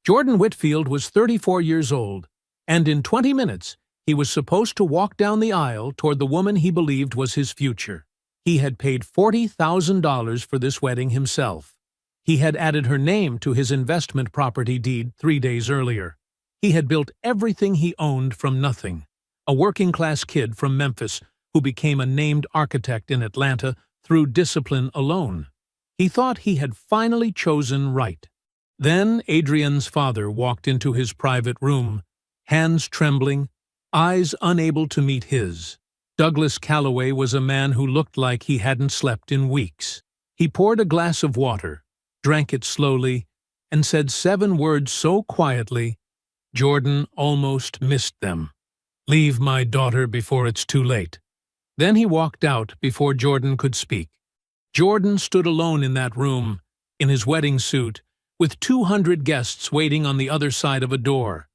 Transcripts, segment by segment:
Jordan Whitfield was 34 years old, and in 20 minutes, he was supposed to walk down the aisle toward the woman he believed was his future. He had paid $40,000 for this wedding himself. He had added her name to his investment property deed 3 days earlier. He had built everything he owned from nothing. A working-class kid from Memphis who became a named architect in Atlanta through discipline alone. He thought he had finally chosen right. Then Adrian's father walked into his private room, hands trembling, eyes unable to meet his. Douglas Calloway was a man who looked like he hadn't slept in weeks. He poured a glass of water, drank it slowly, and said 7 words so quietly, Jordan almost missed them. "Leave my daughter before it's too late." Then he walked out before Jordan could speak. Jordan stood alone in that room, in his wedding suit, with 200 guests waiting on the other side of a door.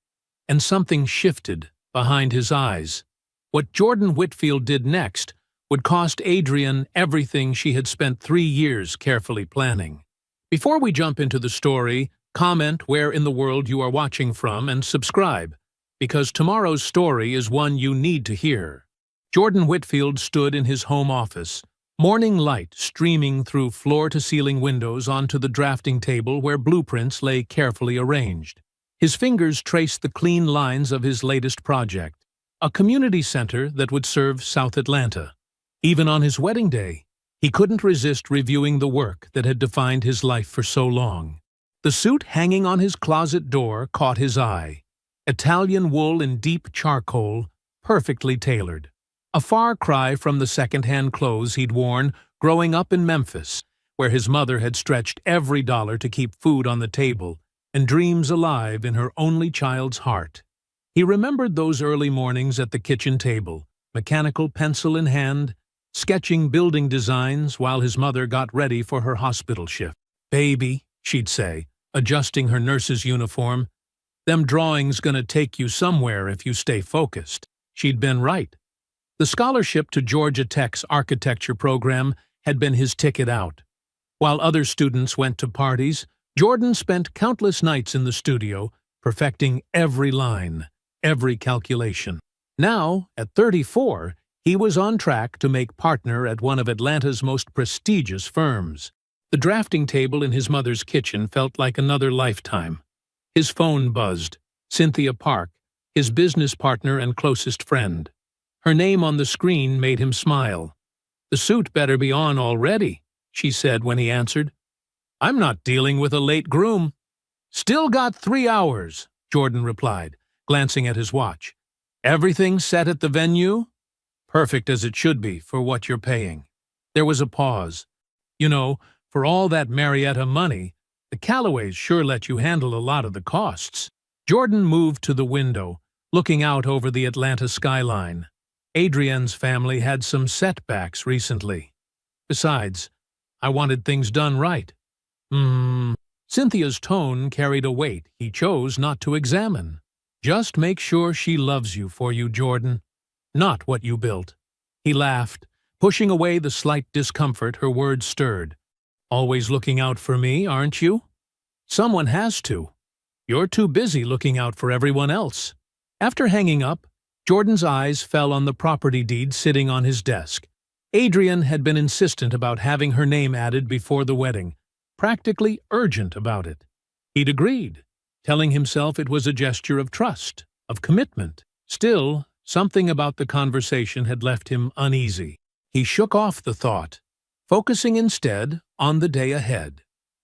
And something shifted behind his eyes. What Jordan Whitfield did next would cost Adrian everything she had spent 3 years carefully planning. Before we jump into the story, comment where in the world you are watching from and subscribe, because tomorrow's story is one you need to hear. Jordan Whitfield stood in his home office, morning light streaming through floor-to-ceiling windows onto the drafting table where blueprints lay carefully arranged. His fingers traced the clean lines of his latest project, a community center that would serve South Atlanta. Even on his wedding day, he couldn't resist reviewing the work that had defined his life for so long. The suit hanging on his closet door caught his eye. Italian wool in deep charcoal, perfectly tailored. A far cry from the second-hand clothes he'd worn growing up in Memphis, where his mother had stretched every dollar to keep food on the table and dreams alive in her only child's heart. He remembered those early mornings at the kitchen table, mechanical pencil in hand, sketching building designs while his mother got ready for her hospital shift. "Baby," she'd say, adjusting her nurse's uniform, "them drawings gonna take you somewhere if you stay focused." She'd been right. The scholarship to Georgia Tech's architecture program had been his ticket out. While other students went to parties, Jordan spent countless nights in the studio, perfecting every line, every calculation. Now, at 34, he was on track to make partner at one of Atlanta's most prestigious firms. The drafting table in his mother's kitchen felt like another lifetime. His phone buzzed. Cynthia Park, his business partner and closest friend. Her name on the screen made him smile. "The suit better be on already," she said when he answered. "I'm not dealing with a late groom." "Still got 3 hours," Jordan replied, glancing at his watch. "Everything set at the venue?" "Perfect as it should be for what you're paying." There was a pause. "You know, for all that Marietta money, the Callaways sure let you handle a lot of the costs." Jordan moved to the window, looking out over the Atlanta skyline. Adrian's family had some setbacks recently. Besides, I wanted things done right. Cynthia's tone carried a weight he chose not to examine. "Just make sure she loves you for you, Jordan, not what you built." He laughed, pushing away the slight discomfort her words stirred. "Always looking out for me, aren't you?" "Someone has to. You're too busy looking out for everyone else." After hanging up, Jordan's eyes fell on the property deed sitting on his desk. Adrian had been insistent about having her name added before the wedding, practically urgent about it. He'd agreed, telling himself it was a gesture of trust, of commitment. Still, something about the conversation had left him uneasy. He shook off the thought, focusing instead on the day ahead.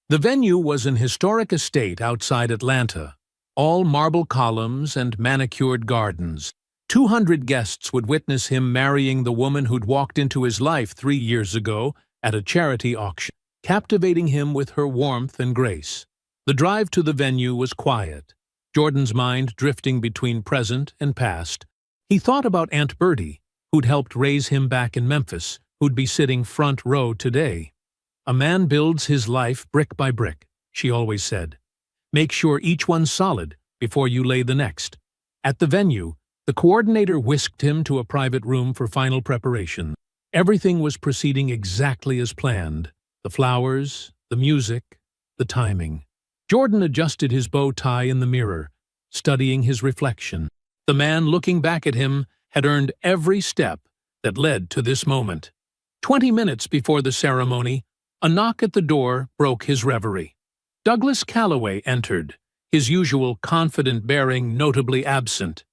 The venue was an historic estate outside Atlanta, all marble columns and manicured gardens. 200 guests would witness him marrying the woman who'd walked into his life 3 years ago at a charity auction, captivating him with her warmth and grace. The drive to the venue was quiet, Jordan's mind drifting between present and past. He thought about Aunt Bertie, who'd helped raise him back in Memphis, who'd be sitting front row today. "A man builds his life brick by brick," she always said. "Make sure each one's solid before you lay the next." At the venue, the coordinator whisked him to a private room for final preparation. Everything was proceeding exactly as planned. The flowers, the music, the timing. Jordan adjusted his bow tie in the mirror, studying his reflection. The man looking back at him had earned every step that led to this moment. 20 minutes before the ceremony, a knock at the door broke his reverie. Douglas Calloway entered, his usual confident bearing notably absent.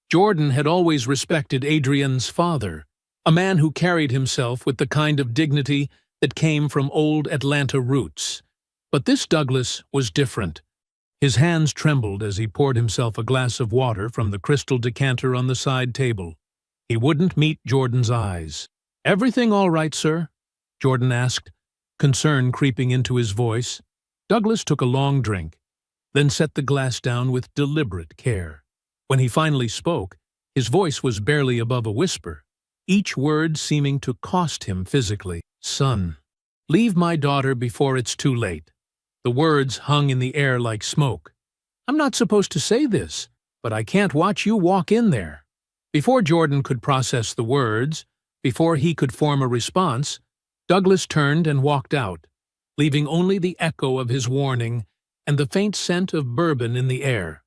Jordan had always respected Adrian's father, a man who carried himself with the kind of dignity that came from old Atlanta roots. But this Douglas was different. His hands trembled as he poured himself a glass of water from the crystal decanter on the side table. He wouldn't meet Jordan's eyes. "Everything all right, sir?" Jordan asked, concern creeping into his voice. Douglas took a long drink, then set the glass down with deliberate care. When he finally spoke, his voice was barely above a whisper, each word seeming to cost him physically. "Son, leave my daughter before it's too late." The words hung in the air like smoke. "I'm not supposed to say this, but I can't watch you walk in there." Before Jordan could process the words, before he could form a response, Douglas turned and walked out, leaving only the echo of his warning and the faint scent of bourbon in the air.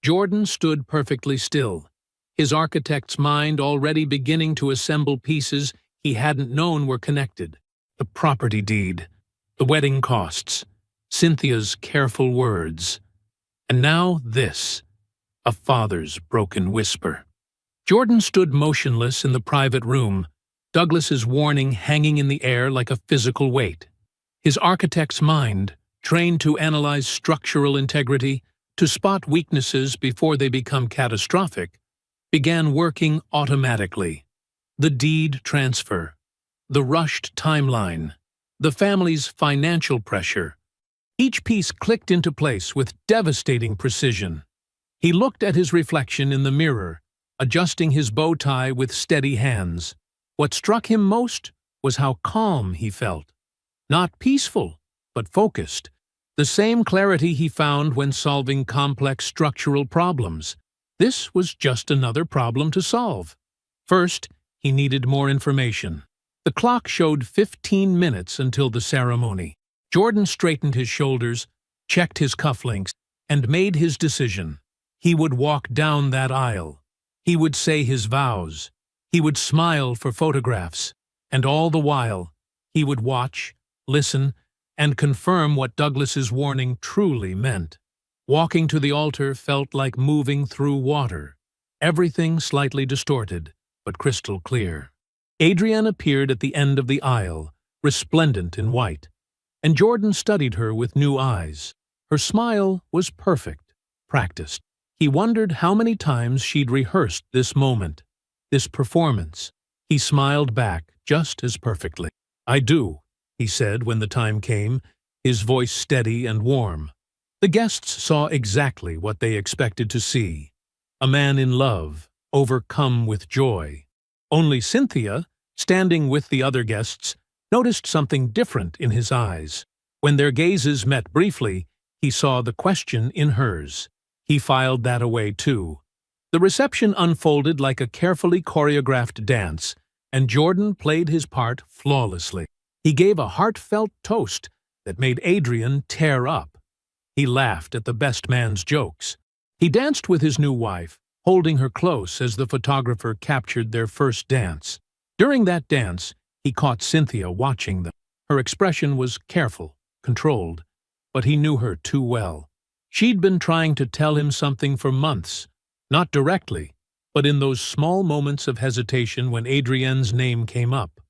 Jordan stood perfectly still, his architect's mind already beginning to assemble pieces he hadn't known were connected. The property deed, the wedding costs, Cynthia's careful words, and now this, a father's broken whisper. Jordan stood motionless in the private room, Douglas's warning hanging in the air like a physical weight. His architect's mind, trained to analyze structural integrity, to spot weaknesses before they become catastrophic, began working automatically. The deed transfer, the rushed timeline, the family's financial pressure. Each piece clicked into place with devastating precision. He looked at his reflection in the mirror, adjusting his bow tie with steady hands. What struck him most was how calm he felt. Not peaceful, but focused. The same clarity he found when solving complex structural problems. This was just another problem to solve. First, he needed more information. The clock showed 15 minutes until the ceremony. Jordan straightened his shoulders, checked his cufflinks, and made his decision. He would walk down that aisle. He would say his vows. He would smile for photographs. And all the while, he would watch, listen, and confirm what Douglas's warning truly meant. Walking to the altar felt like moving through water, everything slightly distorted, but crystal clear. Adrienne appeared at the end of the aisle, resplendent in white, and Jordan studied her with new eyes. Her smile was perfect, practiced. He wondered how many times she'd rehearsed this moment, this performance. He smiled back just as perfectly. "I do," he said when the time came, his voice steady and warm. The guests saw exactly what they expected to see. A man in love, overcome with joy. Only Cynthia, standing with the other guests, noticed something different in his eyes. When their gazes met briefly, he saw the question in hers. He filed that away too. The reception unfolded like a carefully choreographed dance, and Jordan played his part flawlessly. He gave a heartfelt toast that made Adrienne tear up. He laughed at the best man's jokes. He danced with his new wife, holding her close as the photographer captured their first dance. During that dance, he caught Cynthia watching them. Her expression was careful, controlled, but he knew her too well. She'd been trying to tell him something for months, not directly, but in those small moments of hesitation when Adrienne's name came up.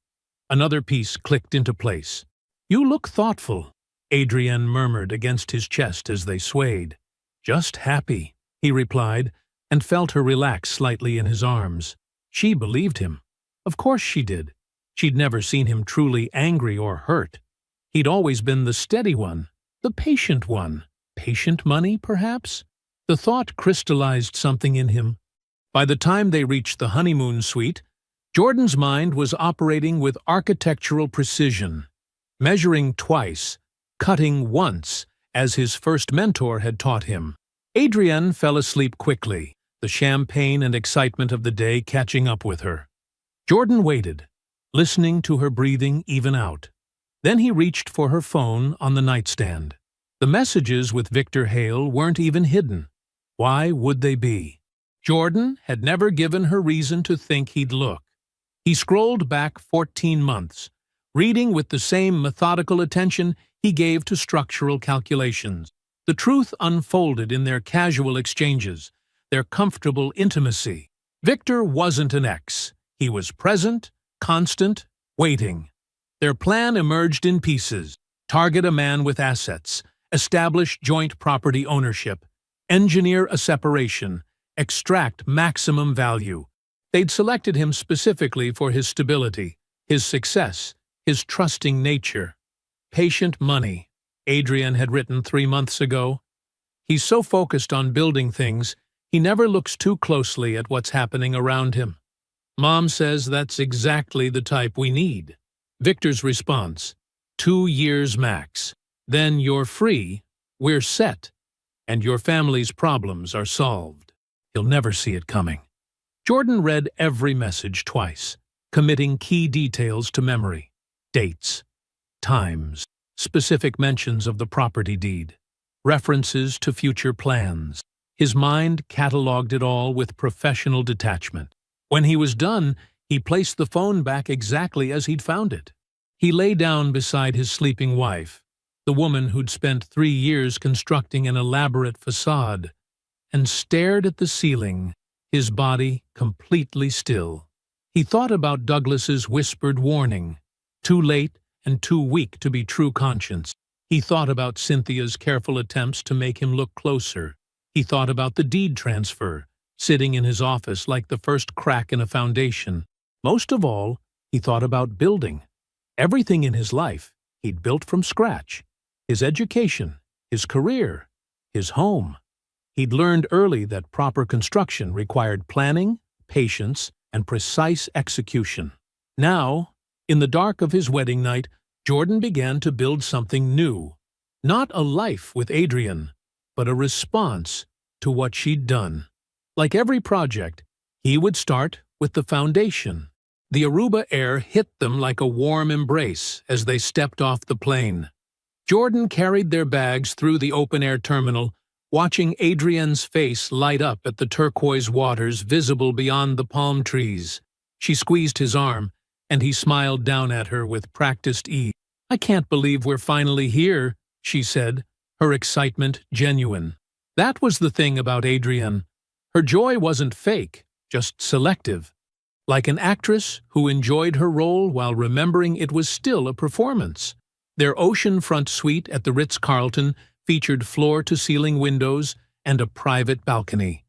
Another piece clicked into place. "You look thoughtful," Adrienne murmured against his chest as they swayed. "Just happy," he replied, and felt her relax slightly in his arms. She believed him. Of course she did. She'd never seen him truly angry or hurt. He'd always been the steady one, the patient one. Patient money, perhaps? The thought crystallized something in him. By the time they reached the honeymoon suite, Jordan's mind was operating with architectural precision, measuring twice, cutting once, as his first mentor had taught him. Adrienne fell asleep quickly, the champagne and excitement of the day catching up with her. Jordan waited, listening to her breathing even out. Then he reached for her phone on the nightstand. The messages with Victor Hale weren't even hidden. Why would they be? Jordan had never given her reason to think he'd look. He scrolled back 14 months, reading with the same methodical attention he gave to structural calculations. The truth unfolded in their casual exchanges, their comfortable intimacy. Victor wasn't an ex. He was present, constant, waiting. Their plan emerged in pieces: target a man with assets, establish joint property ownership, engineer a separation, extract maximum value. They'd selected him specifically for his stability, his success, his trusting nature. Patient money, Adrian had written 3 months ago. He's so focused on building things, he never looks too closely at what's happening around him. Mom says that's exactly the type we need. Victor's response: 2 years max. Then you're free, we're set, and your family's problems are solved. He'll never see it coming. Jordan read every message twice, committing key details to memory: dates, times, specific mentions of the property deed, references to future plans. His mind catalogued it all with professional detachment. When he was done, he placed the phone back exactly as he'd found it. He lay down beside his sleeping wife, the woman who'd spent 3 years constructing an elaborate facade, and stared at the ceiling, his body completely still. He thought about Douglas's whispered warning, too late and too weak to be true conscience. He thought about Cynthia's careful attempts to make him look closer. He thought about the deed transfer, sitting in his office like the first crack in a foundation. Most of all, he thought about building. Everything in his life he'd built from scratch: his education, his career, his home. He'd learned early that proper construction required planning, patience, and precise execution. Now, in the dark of his wedding night, Jordan began to build something new. Not a life with Adrian, but a response to what she'd done. Like every project, he would start with the foundation. The Aruba air hit them like a warm embrace as they stepped off the plane. Jordan carried their bags through the open-air terminal, watching Adrian's face light up at the turquoise waters visible beyond the palm trees. She squeezed his arm, and he smiled down at her with practiced ease. "I can't believe we're finally here," she said, her excitement genuine. That was the thing about Adrian. Her joy wasn't fake, just selective. Like an actress who enjoyed her role while remembering it was still a performance. Their oceanfront suite at the Ritz-Carlton featured floor-to-ceiling windows and a private balcony.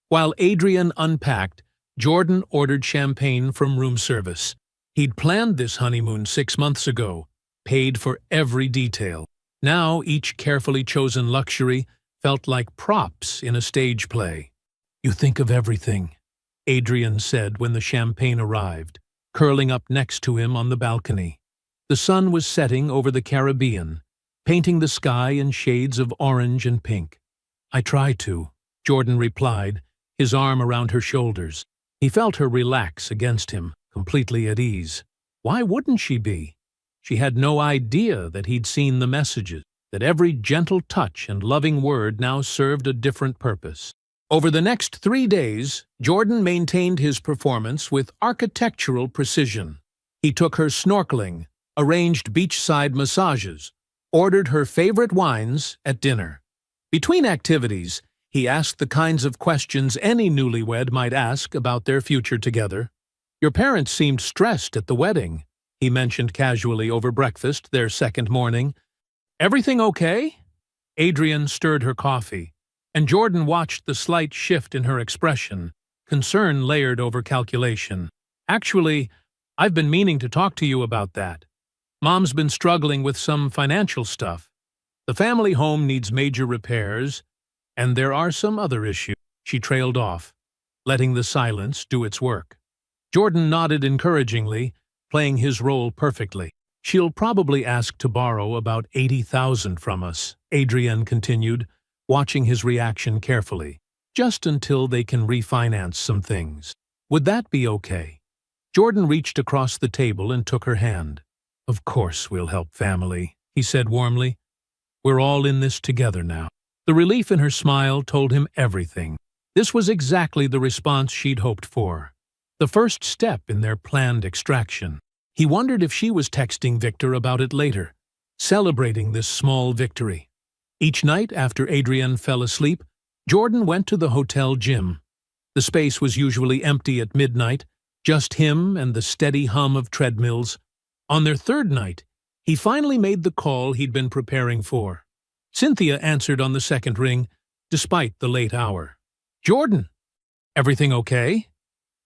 While Adrian unpacked, Jordan ordered champagne from room service. He'd planned this honeymoon 6 months ago, paid for every detail. Now each carefully chosen luxury felt like props in a stage play. "You think of everything," Adrian said when the champagne arrived, curling up next to him on the balcony. The sun was setting over the Caribbean, painting the sky in shades of orange and pink. "I try to," Jordan replied, his arm around her shoulders. He felt her relax against him, completely at ease. Why wouldn't she be? She had no idea that he'd seen the messages, that every gentle touch and loving word now served a different purpose. Over the next 3 days, Jordan maintained his performance with architectural precision. He took her snorkeling, arranged beachside massages, ordered her favorite wines at dinner. Between activities, he asked the kinds of questions any newlywed might ask about their future together. "Your parents seemed stressed at the wedding," he mentioned casually over breakfast their second morning. "Everything okay?" Adrian stirred her coffee, and Jordan watched the slight shift in her expression, concern layered over calculation. "Actually, I've been meaning to talk to you about that. Mom's been struggling with some financial stuff. The family home needs major repairs, and there are some other issues." She trailed off, letting the silence do its work. Jordan nodded encouragingly, playing his role perfectly. "She'll probably ask to borrow about $80,000 from us," Adrian continued, watching his reaction carefully, "just until they can refinance some things. Would that be okay?" Jordan reached across the table and took her hand. "Of course we'll help family," he said warmly. We're all in this together now. The relief in her smile told him everything. This was exactly the response she'd hoped for. The first step in their planned extraction. He wondered if she was texting Victor about it later, celebrating this small victory. Each night after Adrienne fell asleep, Jordan went to the hotel gym. The space was usually empty at midnight, just him and the steady hum of treadmills. On their third night, he finally made the call he'd been preparing for. Cynthia answered on the second ring, despite the late hour. "Jordan, everything okay?"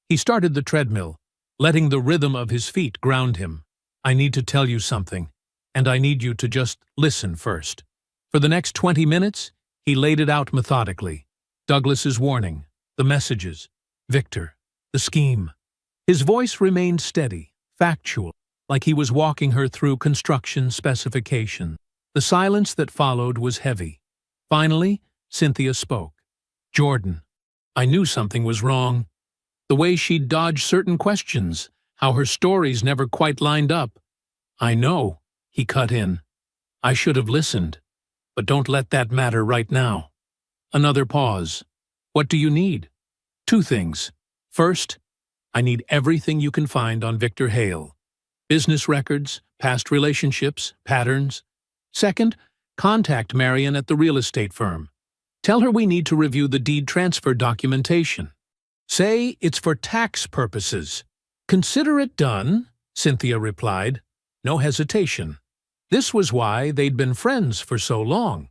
He started the treadmill, letting the rhythm of his feet ground him. "I need to tell you something, and I need you to just listen first." For the next 20 minutes, he laid it out methodically. Douglas's warning, the messages, Victor, the scheme. His voice remained steady, factual, like he was walking her through construction specifications. The silence that followed was heavy. Finally, Cynthia spoke. "Jordan, I knew something was wrong. The way she'd dodged certain questions, how her stories never quite lined up." "I know," he cut in. "I should have listened. But don't let that matter right now." Another pause. "What do you need?" "Two things. First, I need everything you can find on Victor Hale. Business records, past relationships, patterns. Second, contact Marion at the real estate firm. Tell her we need to review the deed transfer documentation. Say it's for tax purposes." "Consider it done," Cynthia replied. No hesitation. This was why they'd been friends for so long.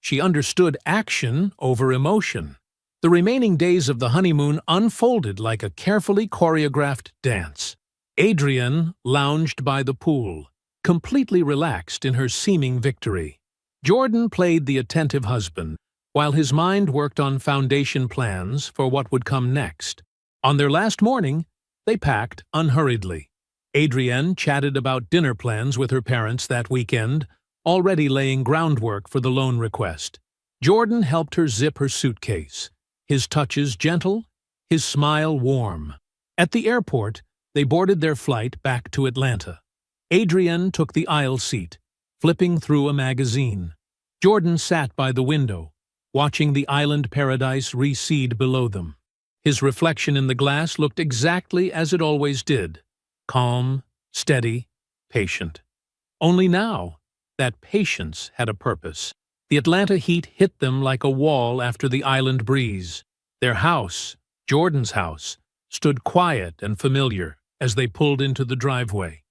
She understood action over emotion. The remaining days of the honeymoon unfolded like a carefully choreographed dance. Adrienne lounged by the pool, completely relaxed in her seeming victory. Jordan played the attentive husband, while his mind worked on foundation plans for what would come next. On their last morning, they packed unhurriedly. Adrienne chatted about dinner plans with her parents that weekend, already laying groundwork for the loan request. Jordan helped her zip her suitcase, his touches gentle, his smile warm. At the airport, they boarded their flight back to Atlanta. Adrienne took the aisle seat, flipping through a magazine. Jordan sat by the window, watching the island paradise recede below them. His reflection in the glass looked exactly as it always did, calm, steady, patient. Only now, that patience had a purpose. The Atlanta heat hit them like a wall after the island breeze. Their house, Jordan's house, stood quiet and familiar as they pulled into the driveway.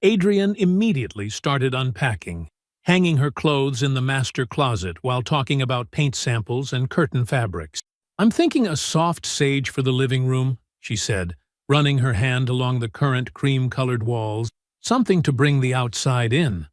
Adrienne immediately started unpacking, hanging her clothes in the master closet while talking about paint samples and curtain fabrics. "I'm thinking a soft sage for the living room," she said, running her hand along the current cream-colored walls, "something to bring the outside in."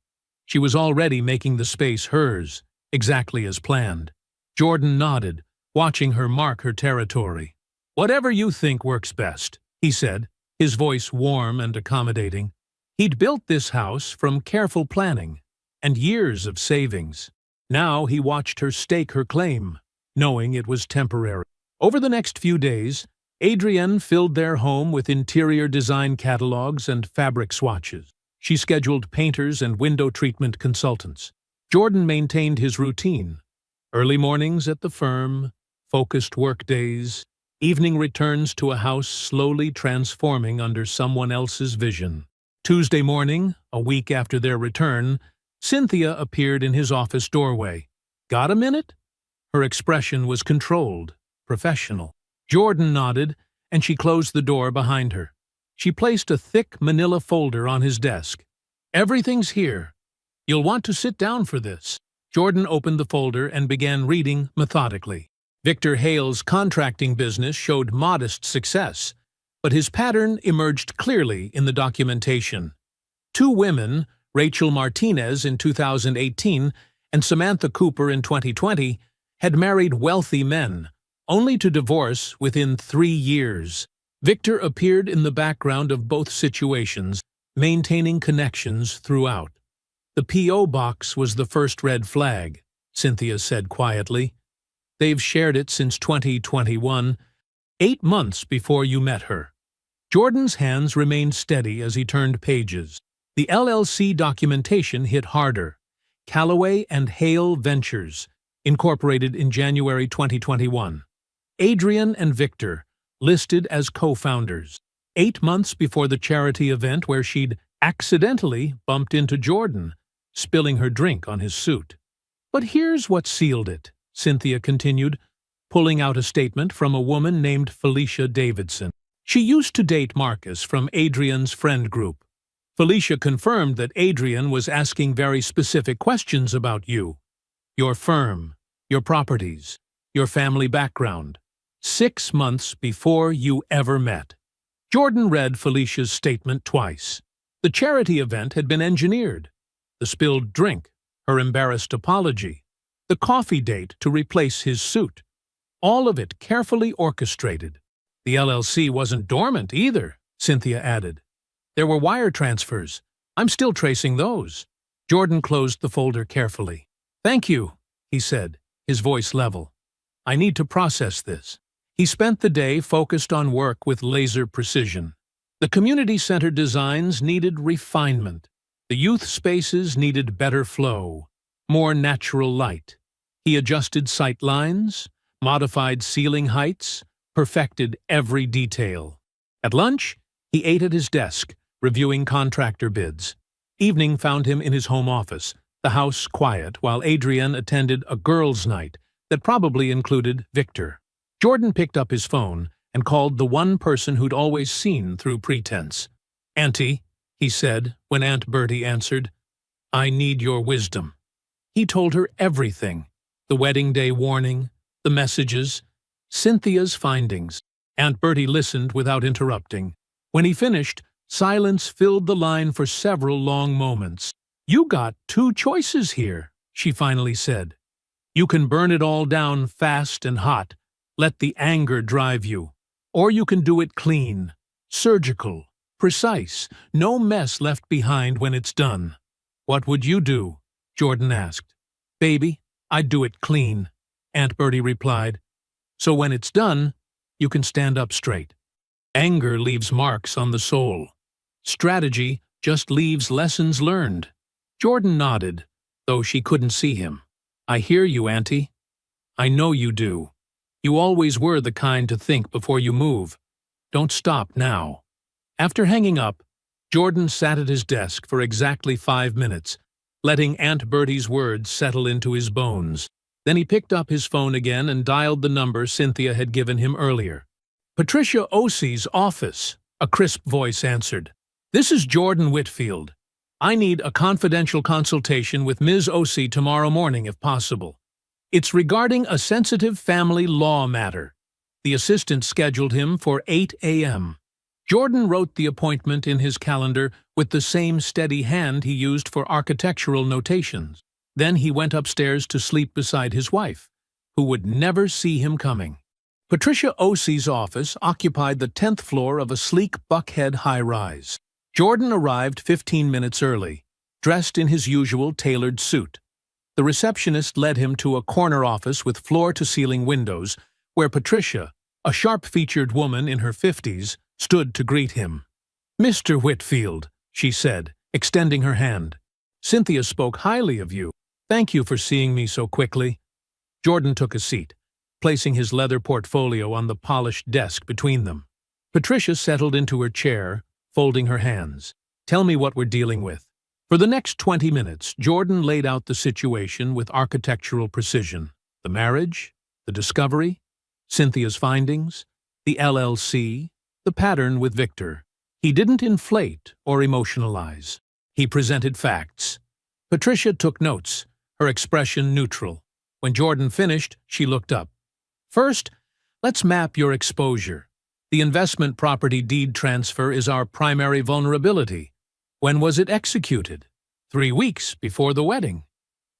She was already making the space hers, exactly as planned. Jordan nodded, watching her mark her territory. "Whatever you think works best," he said, his voice warm and accommodating. He'd built this house from careful planning and years of savings. Now he watched her stake her claim, knowing it was temporary. Over the next few days, Adrienne filled their home with interior design catalogs and fabric swatches. She scheduled painters and window treatment consultants. Jordan maintained his routine. Early mornings at the firm, focused work days, evening returns to a house slowly transforming under someone else's vision. Tuesday morning, a week after their return, Cynthia appeared in his office doorway. "Got a minute?" Her expression was controlled, professional. Jordan nodded, and she closed the door behind her. She placed a thick manila folder on his desk. "Everything's here. You'll want to sit down for this." Jordan opened the folder and began reading methodically. Victor Hale's contracting business showed modest success, but his pattern emerged clearly in the documentation. Two women, Rachel Martinez in 2018 and Samantha Cooper in 2020, had married wealthy men, only to divorce within 3 years. Victor appeared in the background of both situations, maintaining connections throughout. "The P.O. box was the first red flag," Cynthia said quietly. "They've shared it since 2021, 8 months before you met her." Jordan's hands remained steady as he turned pages. The LLC documentation hit harder. Callaway and Hale Ventures, incorporated in January 2021. Adrian and Victor, listed as co-founders. 8 months before the charity event where she'd accidentally bumped into Jordan, spilling her drink on his suit. But here's what sealed it, Cynthia continued, pulling out a statement from a woman named Felicia Davidson. She used to date Marcus from Adrian's friend group. Felicia confirmed that Adrian was asking very specific questions about you, your firm, your properties, your family background, 6 months before you ever met. Jordan read Felicia's statement twice. The charity event had been engineered. The spilled drink, her embarrassed apology, the coffee date to replace his suit. All of it carefully orchestrated. The LLC wasn't dormant either, Cynthia added. There were wire transfers. I'm still tracing those. Jordan closed the folder carefully. Thank you, he said, his voice level. I need to process this. He spent the day focused on work with laser precision. The community-centered designs needed refinement. The youth spaces needed better flow, more natural light. He adjusted sight lines, modified ceiling heights, perfected every detail. At lunch, he ate at his desk, reviewing contractor bids. Evening found him in his home office, the house quiet, while Adrian attended a girls' night that probably included Victor. Jordan picked up his phone and called the one person who'd always seen through pretense. Auntie, he said when Aunt Bertie answered, I need your wisdom. He told her everything, the wedding day warning, the messages, Cynthia's findings. Aunt Bertie listened without interrupting. When he finished, silence filled the line for several long moments. You got 2 choices here, she finally said. You can burn it all down fast and hot, let the anger drive you. Or you can do it clean, surgical, precise, no mess left behind when it's done. What would you do? Jordan asked. Baby, I'd do it clean, Aunt Bertie replied. So when it's done, you can stand up straight. Anger leaves marks on the soul. Strategy just leaves lessons learned. Jordan nodded, though she couldn't see him. I hear you, Auntie. I know you do. You always were the kind to think before you move. Don't stop now. After hanging up, Jordan sat at his desk for exactly 5 minutes, letting Aunt Bertie's words settle into his bones. Then he picked up his phone again and dialed the number Cynthia had given him earlier. Patricia Osie's office, a crisp voice answered. This is Jordan Whitfield. I need a confidential consultation with Ms. Osie tomorrow morning if possible. It's regarding a sensitive family law matter. The assistant scheduled him for 8 a.m. Jordan wrote the appointment in his calendar with the same steady hand he used for architectural notations. Then he went upstairs to sleep beside his wife, who would never see him coming. Patricia Osie's office occupied the 10th floor of a sleek Buckhead high-rise. Jordan arrived 15 minutes early, dressed in his usual tailored suit. The receptionist led him to a corner office with floor-to-ceiling windows, where Patricia, a sharp-featured woman in her 50s, stood to greet him. Mr. Whitfield, she said, extending her hand. Cynthia spoke highly of you. Thank you for seeing me so quickly. Jordan took a seat, placing his leather portfolio on the polished desk between them. Patricia settled into her chair, folding her hands. Tell me what we're dealing with. For the next 20 minutes, Jordan laid out the situation with architectural precision. The marriage, the discovery, Cynthia's findings, the LLC, the pattern with Victor. He didn't inflate or emotionalize. He presented facts. Patricia took notes, her expression neutral. When Jordan finished, she looked up. First, let's map your exposure. The investment property deed transfer is our primary vulnerability. When was it executed? 3 weeks before the wedding.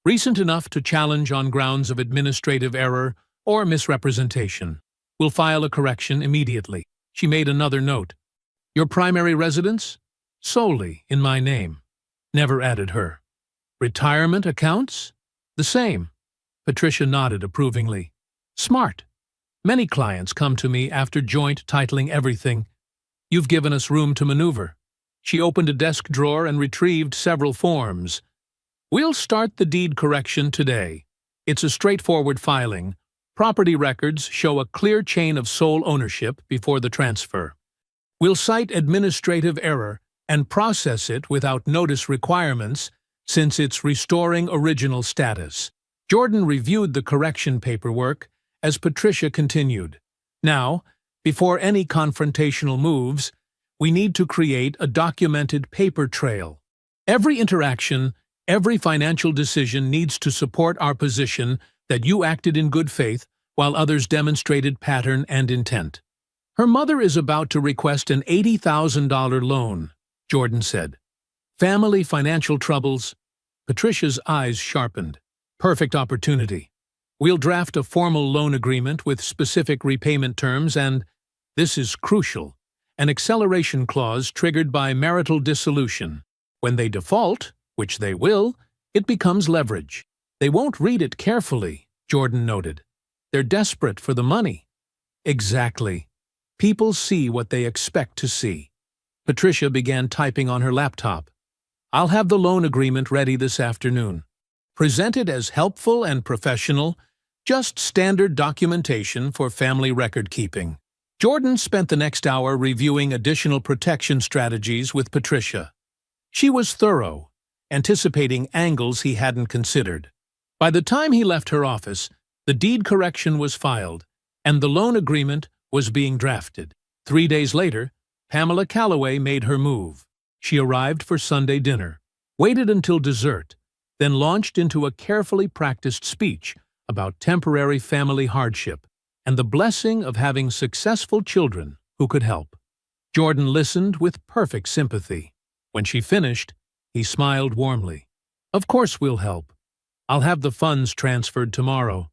Recent enough to challenge on grounds of administrative error or misrepresentation. We'll file a correction immediately. She made another note. Your primary residence? Solely in my name. Never added her. Retirement accounts? The same. Patricia nodded approvingly. Smart. Many clients come to me after joint titling everything. You've given us room to maneuver. She opened a desk drawer and retrieved several forms. We'll start the deed correction today. It's a straightforward filing. Property records show a clear chain of sole ownership before the transfer. We'll cite administrative error and process it without notice requirements since it's restoring original status. Jordan reviewed the correction paperwork as Patricia continued. Now, before any confrontational moves, we need to create a documented paper trail. Every interaction, every financial decision needs to support our position that you acted in good faith while others demonstrated pattern and intent. Her mother is about to request an $80,000 loan, Jordan said. Family financial troubles? Patricia's eyes sharpened. Perfect opportunity. We'll draft a formal loan agreement with specific repayment terms and, this is crucial, an acceleration clause triggered by marital dissolution. When they default, which they will, it becomes leverage. They won't read it carefully, Jordan noted. They're desperate for the money. Exactly. People see what they expect to see. Patricia began typing on her laptop. I'll have the loan agreement ready this afternoon. Presented as helpful and professional, just standard documentation for family record keeping. Jordan spent the next hour reviewing additional protection strategies with Patricia. She was thorough, anticipating angles he hadn't considered. By the time he left her office, the deed correction was filed, and the loan agreement was being drafted. 3 days later, Pamela Calloway made her move. She arrived for Sunday dinner, waited until dessert, then launched into a carefully practiced speech about temporary family hardship and the blessing of having successful children who could help. Jordan listened with perfect sympathy. When she finished, he smiled warmly. Of course we'll help. I'll have the funds transferred tomorrow.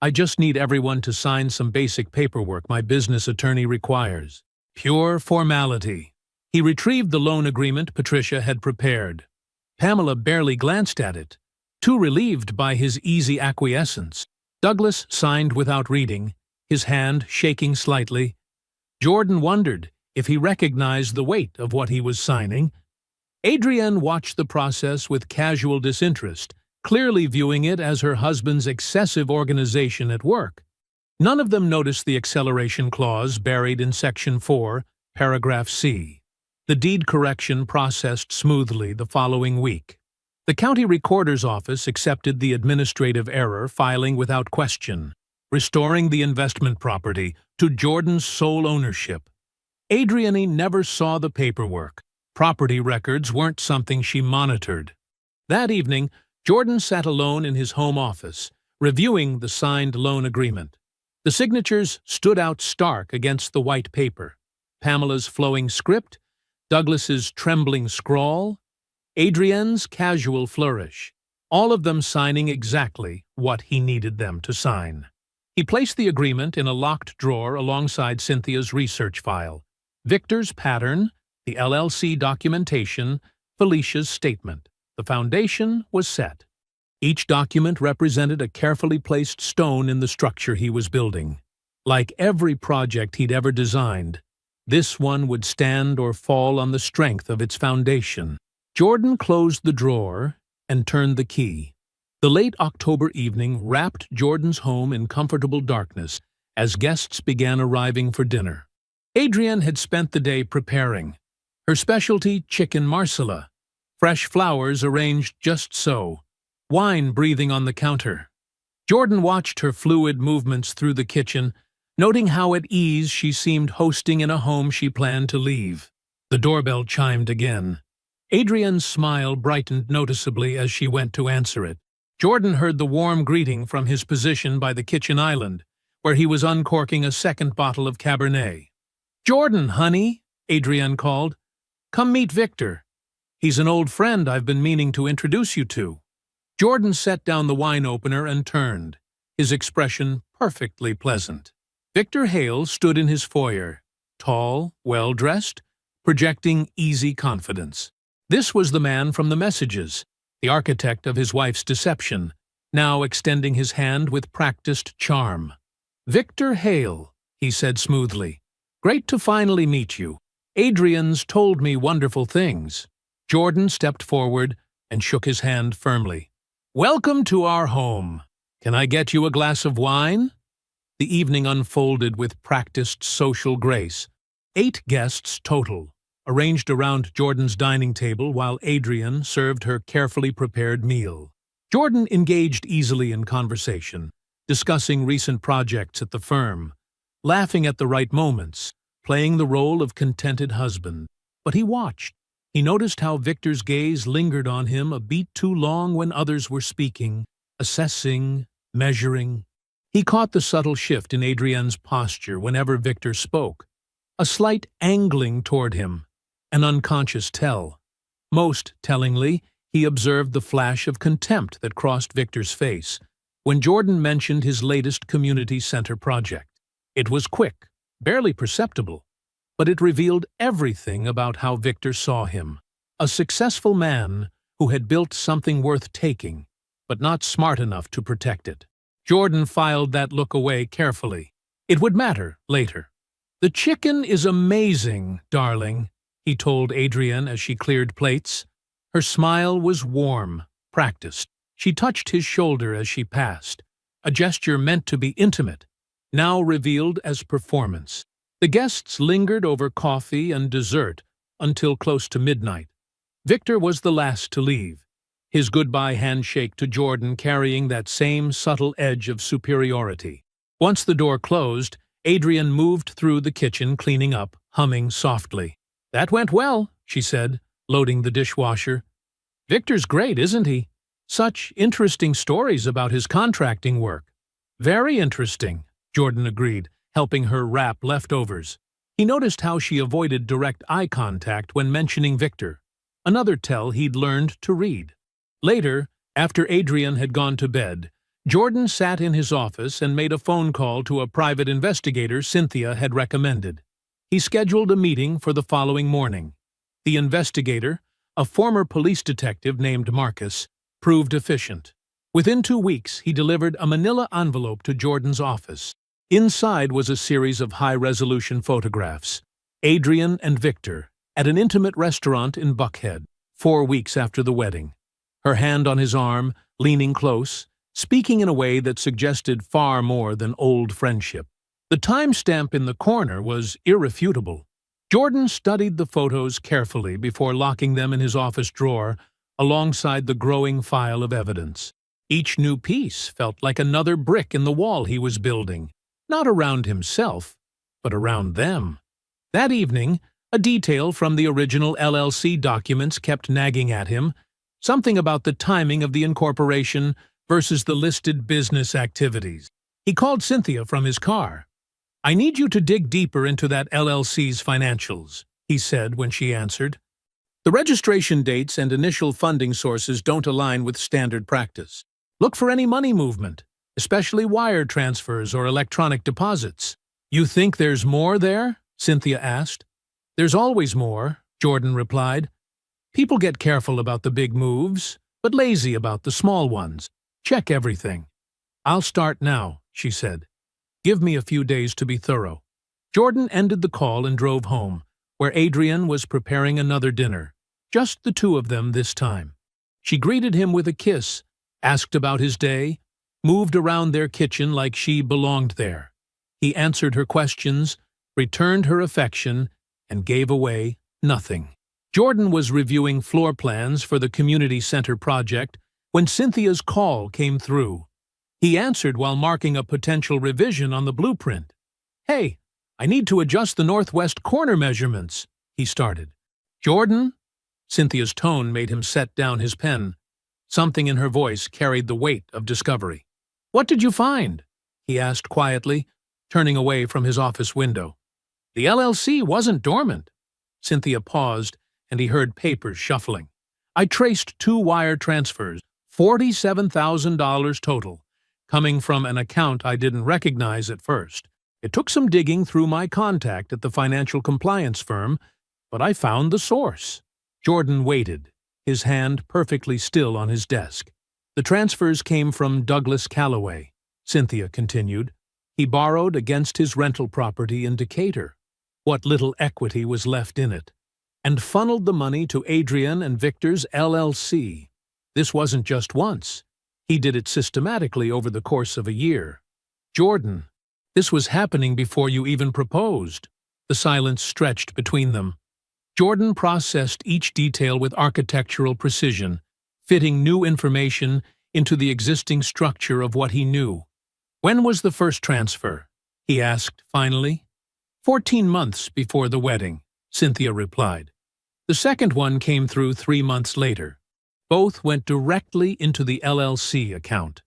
I just need everyone to sign some basic paperwork my business attorney requires. Pure formality. He retrieved the loan agreement Patricia had prepared. Pamela barely glanced at it, too relieved by his easy acquiescence. Douglas signed without reading, his hand shaking slightly. Jordan wondered if he recognized the weight of what he was signing. Adrienne watched the process with casual disinterest, clearly viewing it as her husband's excessive organization at work. None of them noticed the acceleration clause buried in Section 4, Paragraph C. The deed correction processed smoothly the following week. The county recorder's office accepted the administrative error, filing without question, restoring the investment property to Jordan's sole ownership. Adrienne never saw the paperwork. Property records weren't something she monitored. That evening, Jordan sat alone in his home office, reviewing the signed loan agreement. The signatures stood out stark against the white paper. Pamela's flowing script, Douglas's trembling scrawl, Adrienne's casual flourish, all of them signing exactly what he needed them to sign. He placed the agreement in a locked drawer alongside Cynthia's research file, Victor's pattern, the LLC documentation, Felicia's statement. The foundation was set. Each document represented a carefully placed stone in the structure he was building. Like every project he'd ever designed, this one would stand or fall on the strength of its foundation. Jordan closed the drawer and turned the key. The late October evening wrapped Jordan's home in comfortable darkness as guests began arriving for dinner. Adrienne had spent the day preparing. Her specialty, chicken marsala. Fresh flowers arranged just so. Wine breathing on the counter. Jordan watched her fluid movements through the kitchen, noting how at ease she seemed hosting in a home she planned to leave. The doorbell chimed again. Adrienne's smile brightened noticeably as she went to answer it. Jordan heard the warm greeting from his position by the kitchen island, where he was uncorking a second bottle of Cabernet. "Jordan, honey," Adrienne called. "Come meet Victor. He's an old friend I've been meaning to introduce you to." Jordan set down the wine opener and turned, his expression perfectly pleasant. Victor Hale stood in his foyer, tall, well-dressed, projecting easy confidence. This was the man from the messages, the architect of his wife's deception, now extending his hand with practiced charm. "Victor Hale," he said smoothly. "Great to finally meet you. Adrienne's told me wonderful things." Jordan stepped forward, and shook his hand firmly. "Welcome to our home. Can I get you a glass of wine?" The evening unfolded with practiced social grace. 8 guests total, arranged around Jordan's dining table while Adrian served her carefully prepared meal. Jordan engaged easily in conversation, discussing recent projects at the firm, laughing at the right moments, playing the role of contented husband. But he watched. He noticed how Victor's gaze lingered on him a beat too long when others were speaking, assessing, measuring. He caught the subtle shift in Adrienne's posture whenever Victor spoke, a slight angling toward him, an unconscious tell. Most tellingly, he observed the flash of contempt that crossed Victor's face when Jordan mentioned his latest community center project. It was quick, barely perceptible, but it revealed everything about how Victor saw him. A successful man who had built something worth taking, but not smart enough to protect it. Jordan filed that look away carefully. It would matter later. "The chicken is amazing, darling," he told Adrienne as she cleared plates. Her smile was warm, practiced. She touched his shoulder as she passed, a gesture meant to be intimate, now revealed as performance. The guests lingered over coffee and dessert until close to midnight. Victor was the last to leave, his goodbye handshake to Jordan carrying that same subtle edge of superiority. Once the door closed, Adrienne moved through the kitchen cleaning up, humming softly. "That went well," she said, loading the dishwasher. "Victor's great, isn't he? Such interesting stories about his contracting work." "Very interesting," Jordan agreed, helping her wrap leftovers. He noticed how she avoided direct eye contact when mentioning Victor, another tell he'd learned to read. Later, after Adrienne had gone to bed, Jordan sat in his office and made a phone call to a private investigator Cynthia had recommended. He scheduled a meeting for the following morning. The investigator, a former police detective named Marcus, proved efficient. Within 2 weeks, he delivered a manila envelope to Jordan's office. Inside was a series of high-resolution photographs. Adrienne and Victor, at an intimate restaurant in Buckhead, 4 weeks after the wedding. Her hand on his arm, leaning close, speaking in a way that suggested far more than old friendship. The timestamp in the corner was irrefutable. Jordan studied the photos carefully before locking them in his office drawer alongside the growing file of evidence. Each new piece felt like another brick in the wall he was building, not around himself, but around them. That evening, a detail from the original LLC documents kept nagging at him, something about the timing of the incorporation versus the listed business activities. He called Cynthia from his car. "I need you to dig deeper into that LLC's financials," he said when she answered. "The registration dates and initial funding sources don't align with standard practice. Look for any money movement, especially wire transfers or electronic deposits." "You think there's more there?" Cynthia asked. "There's always more," Jordan replied. "People get careful about the big moves, but lazy about the small ones. Check everything." "I'll start now," she said. "Give me a few days to be thorough." Jordan ended the call and drove home, where Adrienne was preparing another dinner, just the two of them this time. She greeted him with a kiss, asked about his day, moved around their kitchen like she belonged there. He answered her questions, returned her affection, and gave away nothing. Jordan was reviewing floor plans for the community center project when Cynthia's call came through. He answered while marking a potential revision on the blueprint. "Hey, I need to adjust the northwest corner measurements," he started. "Jordan?" Cynthia's tone made him set down his pen. Something in her voice carried the weight of discovery. "What did you find?" he asked quietly, turning away from his office window. "The LLC wasn't dormant." Cynthia paused, and he heard papers shuffling. "I traced 2 wire transfers, $47,000 total, coming from an account I didn't recognize at first. It took some digging through my contact at the financial compliance firm, but I found the source." Jordan waited, his hand perfectly still on his desk. "The transfers came from Douglas Calloway," Cynthia continued. "He borrowed against his rental property in Decatur, what little equity was left in it, and funneled the money to Adrienne and Victor's LLC. This wasn't just once. He did it systematically over the course of a year. Jordan, this was happening before you even proposed. The silence stretched between them. Jordan processed each detail with architectural precision, fitting new information into the existing structure of what he knew. When was the first transfer? He asked finally. 14 months before the wedding, Cynthia replied. The second one came through 3 months later. Both went directly into the LLC account.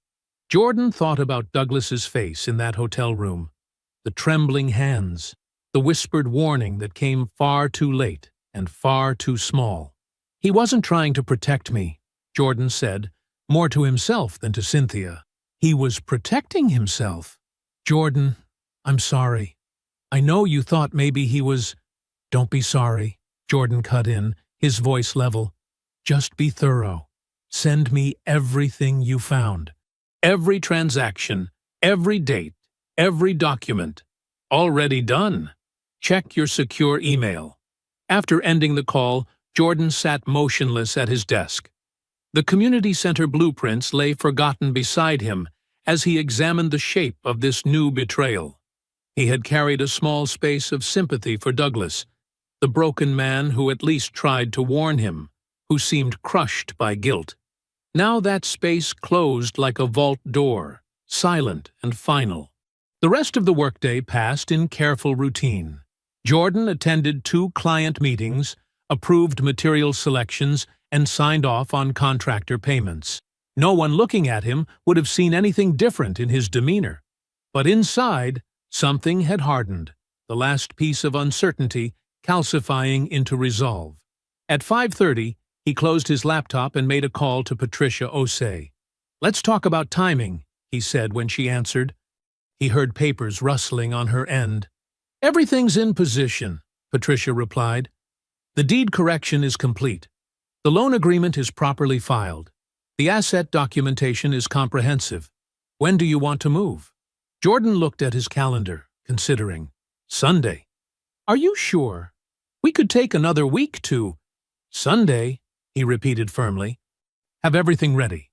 Jordan thought about Douglas's face in that hotel room, the trembling hands, the whispered warning that came far too late and far too small. He wasn't trying to protect me, Jordan said, more to himself than to Cynthia. He was protecting himself. Jordan, I'm sorry. I know you thought maybe he was— Don't be sorry, Jordan cut in, his voice level. Just be thorough. Send me everything you found. Every transaction, every date, every document. Already done. Check your secure email. After ending the call, Jordan sat motionless at his desk. The community center blueprints lay forgotten beside him as he examined the shape of this new betrayal. He had carried a small space of sympathy for Douglas, the broken man who at least tried to warn him, who seemed crushed by guilt. Now that space closed like a vault door, silent and final. The rest of the workday passed in careful routine. Jordan attended 2 client meetings, approved material selections, and signed off on contractor payments. No one looking at him would have seen anything different in his demeanor. But inside, something had hardened, the last piece of uncertainty calcifying into resolve. At 5:30, he closed his laptop and made a call to Patricia Osei. "Let's talk about timing," he said when she answered. He heard papers rustling on her end. "Everything's in position," Patricia replied. "The deed correction is complete. The loan agreement is properly filed. The asset documentation is comprehensive. When do you want to move?" Jordan looked at his calendar, considering. "Sunday." "Are you sure? We could take another week to—" "Sunday," he repeated firmly. "Have everything ready."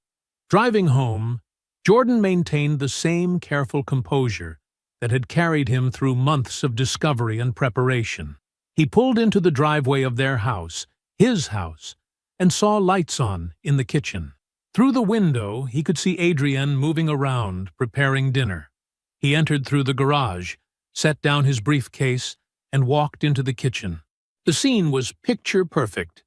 Driving home, Jordan maintained the same careful composure that had carried him through months of discovery and preparation. He pulled into the driveway of their house, his house, and saw lights on in the kitchen. Through the window, he could see Adrienne moving around, preparing dinner. He entered through the garage, set down his briefcase, and walked into the kitchen. The scene was picture perfect.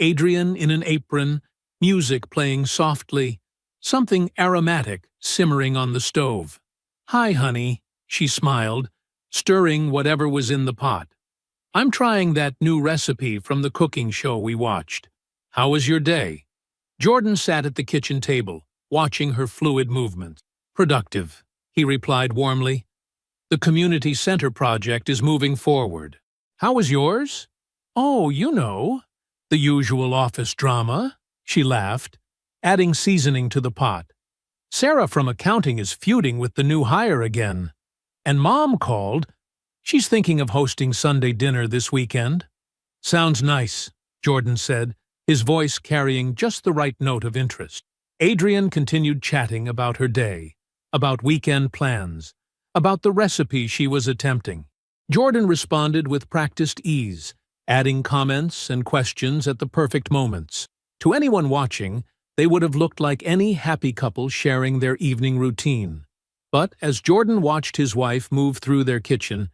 Adrienne in an apron, music playing softly, something aromatic simmering on the stove. "Hi, honey," she smiled, stirring whatever was in the pot. "I'm trying that new recipe from the cooking show we watched. How was your day?" Jordan sat at the kitchen table, watching her fluid movements. "Productive," he replied warmly. "The community center project is moving forward. How was yours?" "Oh, you know, the usual office drama," she laughed, adding seasoning to the pot. "Sarah from accounting is feuding with the new hire again. And Mom called. She's thinking of hosting Sunday dinner this weekend." "Sounds nice," Jordan said, his voice carrying just the right note of interest. Adrienne continued chatting about her day, about weekend plans, about the recipe she was attempting. Jordan responded with practiced ease, adding comments and questions at the perfect moments. To anyone watching, they would have looked like any happy couple sharing their evening routine. But as Jordan watched his wife move through their kitchen,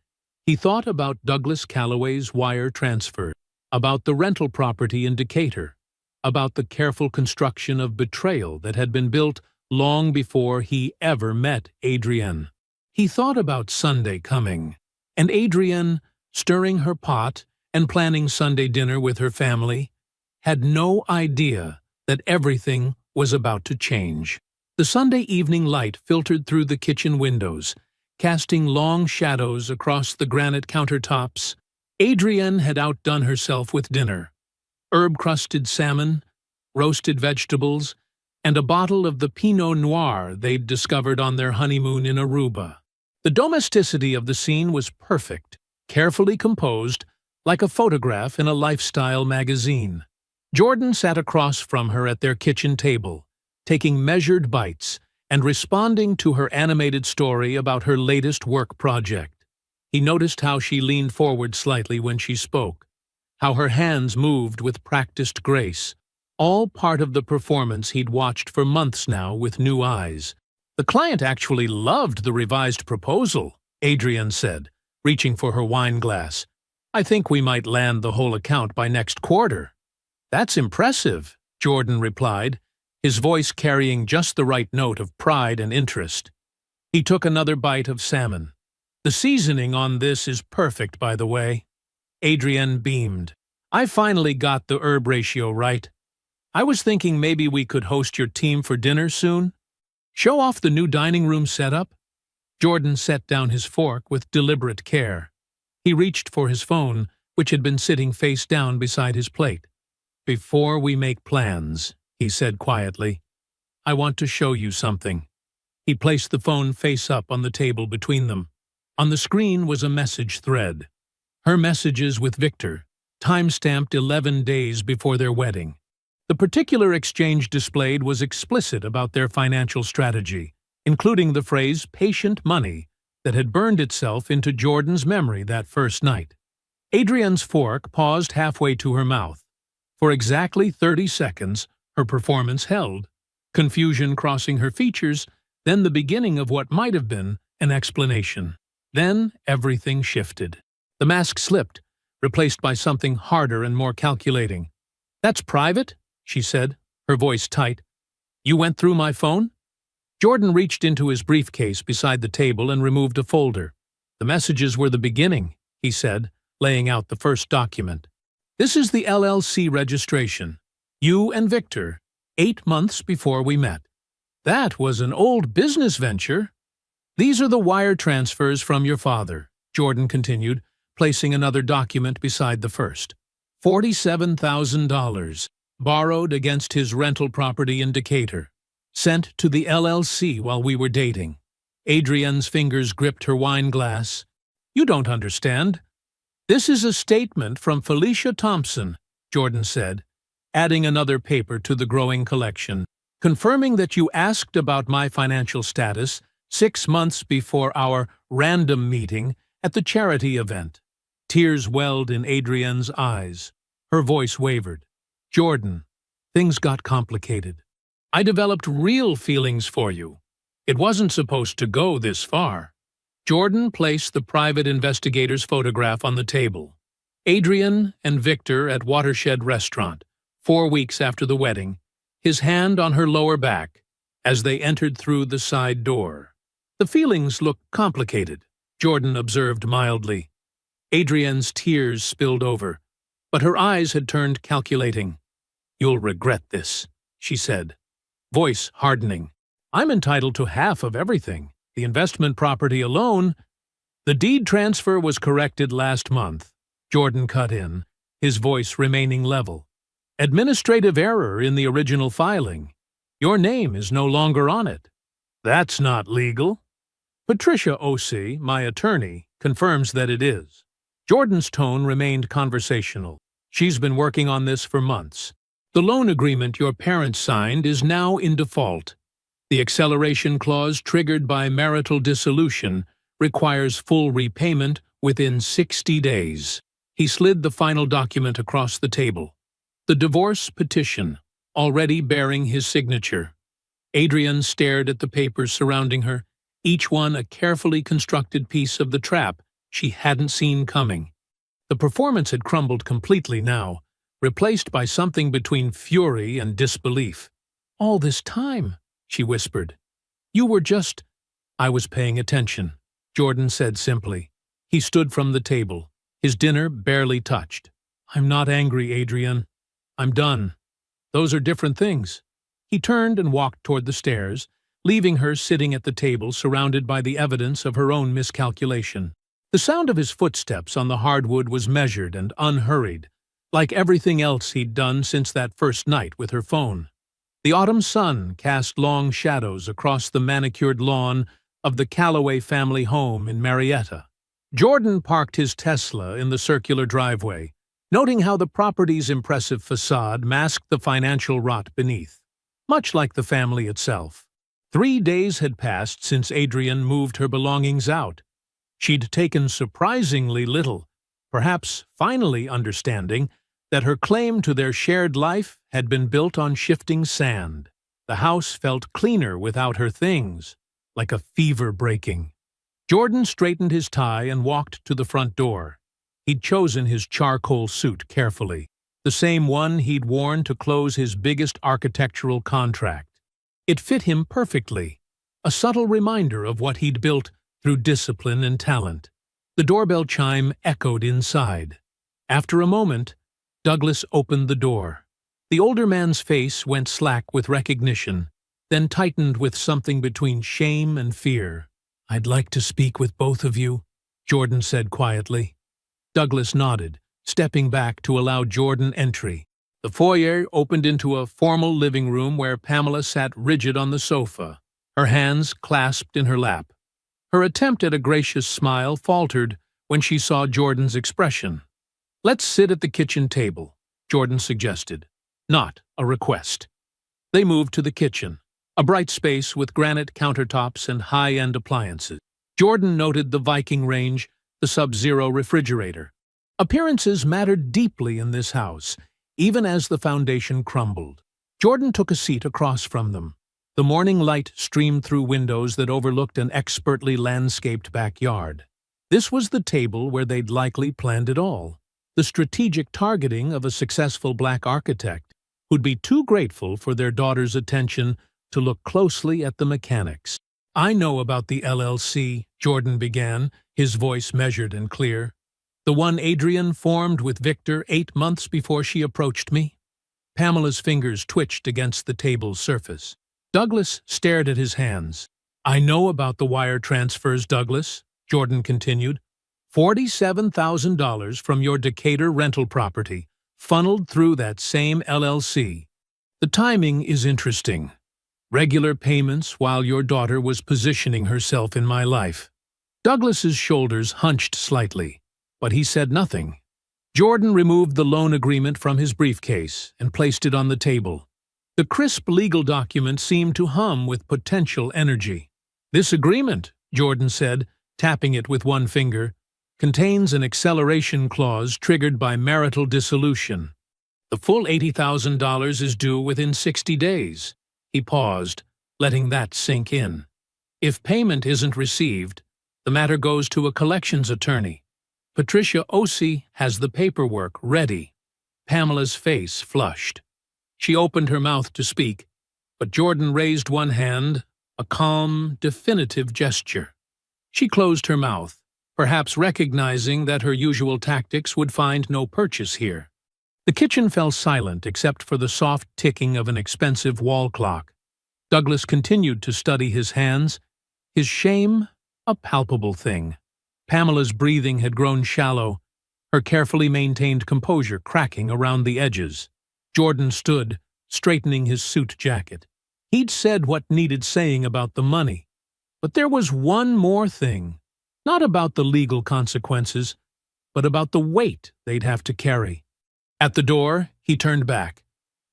he thought about Douglas Calloway's wire transfer, about the rental property in Decatur, about the careful construction of betrayal that had been built long before he ever met Adrienne. He thought about Sunday coming, and Adrienne, stirring her pot and planning Sunday dinner with her family, had no idea that everything was about to change. The Sunday evening light filtered through the kitchen windows, casting long shadows across the granite countertops. Adrienne had outdone herself with dinner: herb-crusted salmon, roasted vegetables, and a bottle of the Pinot Noir they'd discovered on their honeymoon in Aruba. The domesticity of the scene was perfect, carefully composed, like a photograph in a lifestyle magazine. Jordan sat across from her at their kitchen table, taking measured bites and responding to her animated story about her latest work project. He noticed how she leaned forward slightly when she spoke, how her hands moved with practiced grace, all part of the performance he'd watched for months now with new eyes. "The client actually loved the revised proposal," Adrienne said, reaching for her wine glass. "I think we might land the whole account by next quarter." "That's impressive," Jordan replied, his voice carrying just the right note of pride and interest. He took another bite of salmon. "The seasoning on this is perfect, by the way." Adrienne beamed. "I finally got the herb ratio right. I was thinking maybe we could host your team for dinner soon. Show off the new dining room setup." Jordan set down his fork with deliberate care. He reached for his phone, which had been sitting face down beside his plate. "Before we make plans," he said quietly, "I want to show you something." He placed the phone face up on the table between them. On the screen was a message thread. Her messages with Victor, time-stamped 11 days before their wedding. The particular exchange displayed was explicit about their financial strategy, including the phrase "patient money" that had burned itself into Jordan's memory that first night. Adrienne's fork paused halfway to her mouth. For exactly 30 seconds, her performance held, confusion crossing her features, then the beginning of what might have been an explanation. Then everything shifted. The mask slipped, replaced by something harder and more calculating. "That's private?" she said, her voice tight. "You went through my phone?" Jordan reached into his briefcase beside the table and removed a folder. "The messages were the beginning," he said, laying out the first document. "This is the LLC registration. You and Victor, 8 months before we met. That was an old business venture. These are the wire transfers from your father," Jordan continued, placing another document beside the first. $47,000, borrowed against his rental property in Decatur, sent to the LLC while we were dating. Adrienne's fingers gripped her wine glass. "You don't understand. This is a statement from Felicia Thompson," Jordan said, adding another paper to the growing collection, "confirming that you asked about my financial status 6 months before our random meeting at the charity event." Tears welled in Adrienne's eyes. Her voice wavered. "Jordan, things got complicated. I developed real feelings for you. It wasn't supposed to go this far." Jordan placed the private investigator's photograph on the table. Adrienne and Victor at Watershed Restaurant, 4 weeks after the wedding, his hand on her lower back, as they entered through the side door. "The feelings look complicated," Jordan observed mildly. Adrienne's tears spilled over, but her eyes had turned calculating. "You'll regret this," she said, voice hardening. "I'm entitled to half of everything, the investment property alone." "The deed transfer was corrected last month," Jordan cut in, his voice remaining level. "Administrative error in the original filing. Your name is no longer on it." "That's not legal." "Patricia Osei, my attorney, confirms that it is." Jordan's tone remained conversational. "She's been working on this for months. The loan agreement your parents signed is now in default. The acceleration clause triggered by marital dissolution requires full repayment within 60 days. He slid the final document across the table. The divorce petition, already bearing his signature. Adrienne stared at the papers surrounding her, each one a carefully constructed piece of the trap she hadn't seen coming. The performance had crumbled completely now, replaced by something between fury and disbelief. "All this time," she whispered. "You were just—" "I was paying attention," Jordan said simply. He stood from the table, his dinner barely touched. "I'm not angry, Adrienne. I'm done. Those are different things." He turned and walked toward the stairs, leaving her sitting at the table surrounded by the evidence of her own miscalculation. The sound of his footsteps on the hardwood was measured and unhurried, like everything else he'd done since that first night with her phone. The autumn sun cast long shadows across the manicured lawn of the Calloway family home in Marietta. Jordan parked his Tesla in the circular driveway, noting how the property's impressive facade masked the financial rot beneath, much like the family itself. 3 days had passed since Adrian moved her belongings out. She'd taken surprisingly little, perhaps finally understanding that her claim to their shared life had been built on shifting sand. The house felt cleaner without her things, like a fever breaking. Jordan straightened his tie and walked to the front door. He'd chosen his charcoal suit carefully, the same one he'd worn to close his biggest architectural contract. It fit him perfectly, a subtle reminder of what he'd built through discipline and talent. The doorbell chime echoed inside. After a moment, Douglas opened the door. The older man's face went slack with recognition, then tightened with something between shame and fear. "I'd like to speak with both of you," Jordan said quietly. Douglas nodded, stepping back to allow Jordan entry. The foyer opened into a formal living room where Pamela sat rigid on the sofa, her hands clasped in her lap. Her attempt at a gracious smile faltered when she saw Jordan's expression. "Let's sit at the kitchen table," Jordan suggested, not a request. They moved to the kitchen, a bright space with granite countertops and high-end appliances. Jordan noted the Viking range, the Sub-Zero refrigerator. Appearances mattered deeply in this house, even as the foundation crumbled. Jordan took a seat across from them. The morning light streamed through windows that overlooked an expertly landscaped backyard. This was the table where they'd likely planned it all, the strategic targeting of a successful black architect who'd be too grateful for their daughter's attention to look closely at the mechanics. "I know about the LLC," Jordan began, his voice measured and clear. "The one Adrian formed with Victor 8 months before she approached me." Pamela's fingers twitched against the table's surface. Douglas stared at his hands. "I know about the wire transfers, Douglas," Jordan continued. $47,000 from your Decatur rental property, funneled through that same LLC. The timing is interesting. Regular payments while your daughter was positioning herself in my life. Douglas's shoulders hunched slightly, but he said nothing. Jordan removed the loan agreement from his briefcase and placed it on the table. The crisp legal document seemed to hum with potential energy. "This agreement," Jordan said, tapping it with one finger, "contains an acceleration clause triggered by marital dissolution. The full $80,000 is due within 60 days. He paused, letting that sink in. "If payment isn't received, the matter goes to a collections attorney. Patricia Osei has the paperwork ready." Pamela's face flushed. She opened her mouth to speak, but Jordan raised one hand, a calm, definitive gesture. She closed her mouth, perhaps recognizing that her usual tactics would find no purchase here. The kitchen fell silent except for the soft ticking of an expensive wall clock. Douglas continued to study his hands, his shame a palpable thing. Pamela's breathing had grown shallow, her carefully maintained composure cracking around the edges. Jordan stood, straightening his suit jacket. He'd said what needed saying about the money, but there was one more thing, not about the legal consequences, but about the weight they'd have to carry. At the door, he turned back.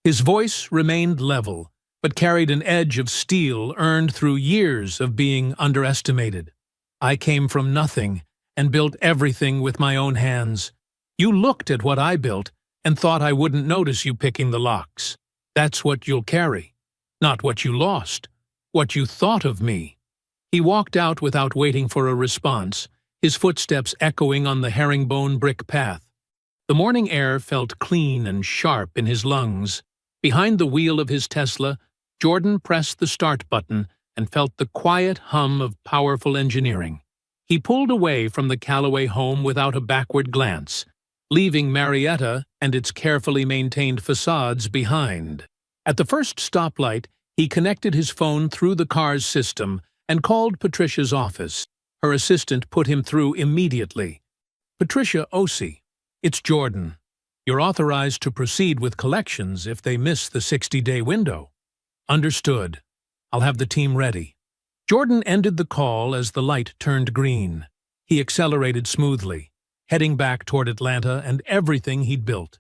His voice remained level, but carried an edge of steel earned through years of being underestimated. "I came from nothing and built everything with my own hands. You looked at what I built and thought I wouldn't notice you picking the locks. That's what you'll carry. Not what you lost, what you thought of me." He walked out without waiting for a response, his footsteps echoing on the herringbone brick path. The morning air felt clean and sharp in his lungs. Behind the wheel of his Tesla, Jordan pressed the start button and felt the quiet hum of powerful engineering. He pulled away from the Callaway home without a backward glance, leaving Marietta and its carefully maintained facades behind. At the first stoplight, he connected his phone through the car's system and called Patricia's office. Her assistant put him through immediately. "Patricia Osei, it's Jordan. You're authorized to proceed with collections if they miss the 60-day window." "Understood. I'll have the team ready." Jordan ended the call as the light turned green. He accelerated smoothly, heading back toward Atlanta and everything he'd built.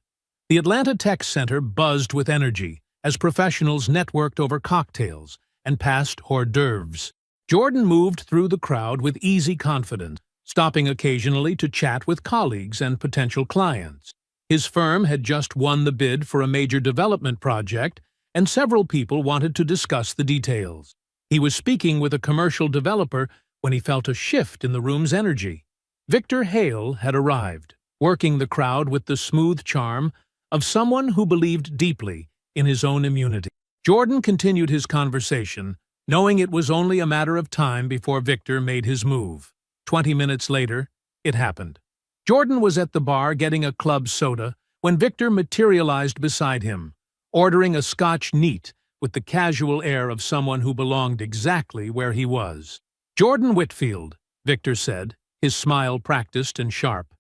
The Atlanta Tech Center buzzed with energy as professionals networked over cocktails and passed hors d'oeuvres. Jordan moved through the crowd with easy confidence, stopping occasionally to chat with colleagues and potential clients. His firm had just won the bid for a major development project, and several people wanted to discuss the details. He was speaking with a commercial developer when he felt a shift in the room's energy. Victor Hale had arrived, working the crowd with the smooth charm of someone who believed deeply in his own immunity. Jordan continued his conversation, knowing it was only a matter of time before Victor made his move. 20 minutes later, it happened. Jordan was at the bar getting a club soda when Victor materialized beside him, ordering a Scotch neat with the casual air of someone who belonged exactly where he was. "Jordan Whitfield," Victor said, his smile practiced and sharp.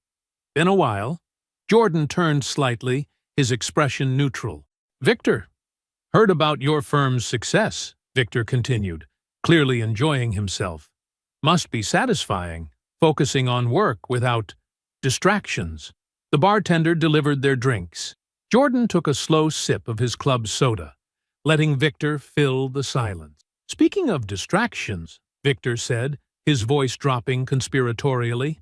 "Been a while." Jordan turned slightly, his expression neutral. "Victor, heard about your firm's success," Victor continued, clearly enjoying himself. "Must be satisfying, focusing on work without distractions." The bartender delivered their drinks. Jordan took a slow sip of his club soda, letting Victor fill the silence. "Speaking of distractions," Victor said, his voice dropping conspiratorially,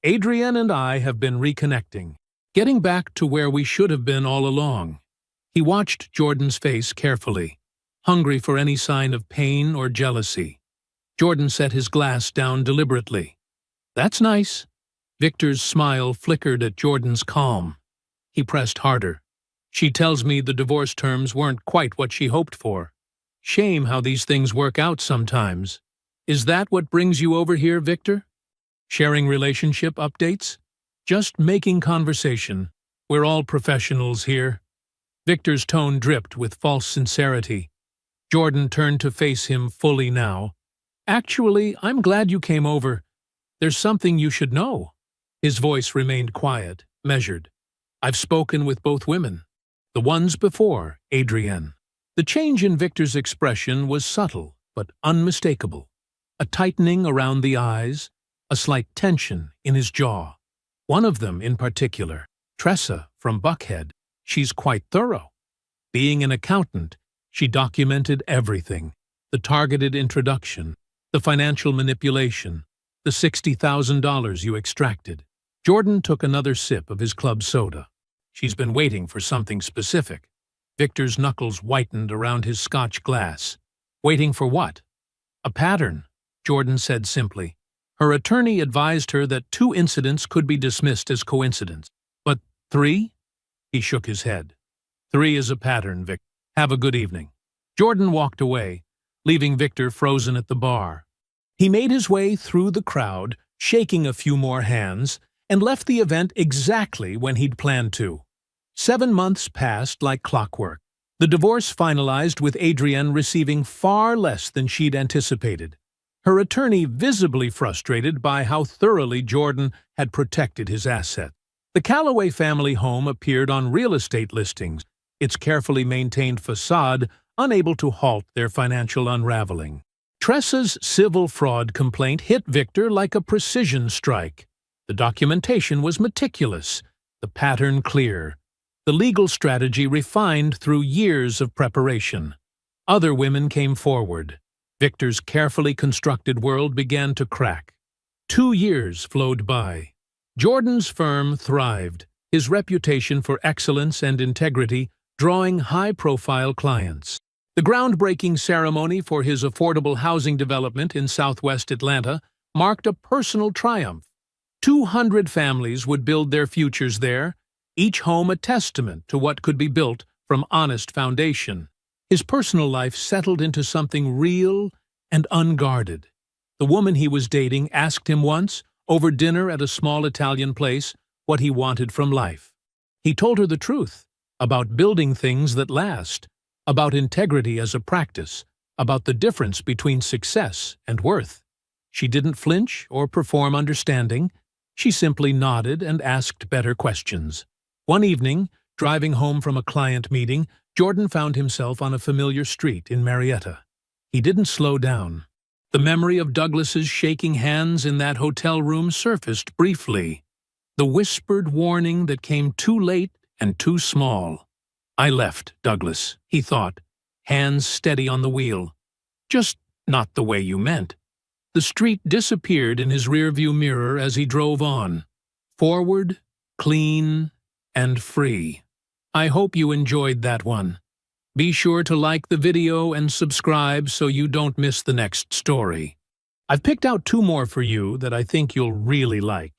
"Adrienne and I have been reconnecting, getting back to where we should have been all along." He watched Jordan's face carefully, hungry for any sign of pain or jealousy. Jordan set his glass down deliberately. "That's nice." Victor's smile flickered at Jordan's calm. He pressed harder. "She tells me the divorce terms weren't quite what she hoped for. Shame how these things work out sometimes. Is that what brings you over here, Victor? Sharing relationship updates? Just making conversation. We're all professionals here." Victor's tone dripped with false sincerity. Jordan turned to face him fully now. "Actually, I'm glad you came over. There's something you should know." His voice remained quiet, measured. "I've spoken with both women. The ones before, Adrienne." The change in Victor's expression was subtle, but unmistakable. A tightening around the eyes, a slight tension in his jaw. One of them in particular, Tressa from Buckhead. She's quite thorough. Being an accountant, she documented everything. The targeted introduction, the financial manipulation, the $60,000 you extracted. Jordan took another sip of his club soda. "She's been waiting for something specific." Victor's knuckles whitened around his Scotch glass. "Waiting for what?" "A pattern," Jordan said simply. "Her attorney advised her that 2 incidents could be dismissed as coincidence. But 3? He shook his head. "3 is a pattern, Vic. Have a good evening." Jordan walked away, leaving Victor frozen at the bar. He made his way through the crowd, shaking a few more hands, and left the event exactly when he'd planned to. 7 months passed like clockwork. The divorce finalized with Adrienne receiving far less than she'd anticipated. Her attorney visibly frustrated by how thoroughly Jordan had protected his asset. The Calloway family home appeared on real estate listings, its carefully maintained facade unable to halt their financial unraveling. Tressa's civil fraud complaint hit Victor like a precision strike. The documentation was meticulous, the pattern clear, the legal strategy refined through years of preparation. Other women came forward. Victor's carefully constructed world began to crack. 2 years flowed by. Jordan's firm thrived, his reputation for excellence and integrity drawing high-profile clients. The groundbreaking ceremony for his affordable housing development in southwest Atlanta marked a personal triumph. 200 families would build their futures there, each home a testament to what could be built from honest foundation. His personal life settled into something real and unguarded. The woman he was dating asked him once, over dinner at a small Italian place, what he wanted from life. He told her the truth, about building things that last, about integrity as a practice, about the difference between success and worth. She didn't flinch or perform understanding. She simply nodded and asked better questions. One evening, driving home from a client meeting, Jordan found himself on a familiar street in Marietta. He didn't slow down. The memory of Douglas's shaking hands in that hotel room surfaced briefly. The whispered warning that came too late and too small. I left, Douglas, he thought, hands steady on the wheel. Just not the way you meant. The street disappeared in his rearview mirror as he drove on. Forward, clean, and free. I hope you enjoyed that one. Be sure to like the video and subscribe so you don't miss the next story. I've picked out 2 more for you that I think you'll really like.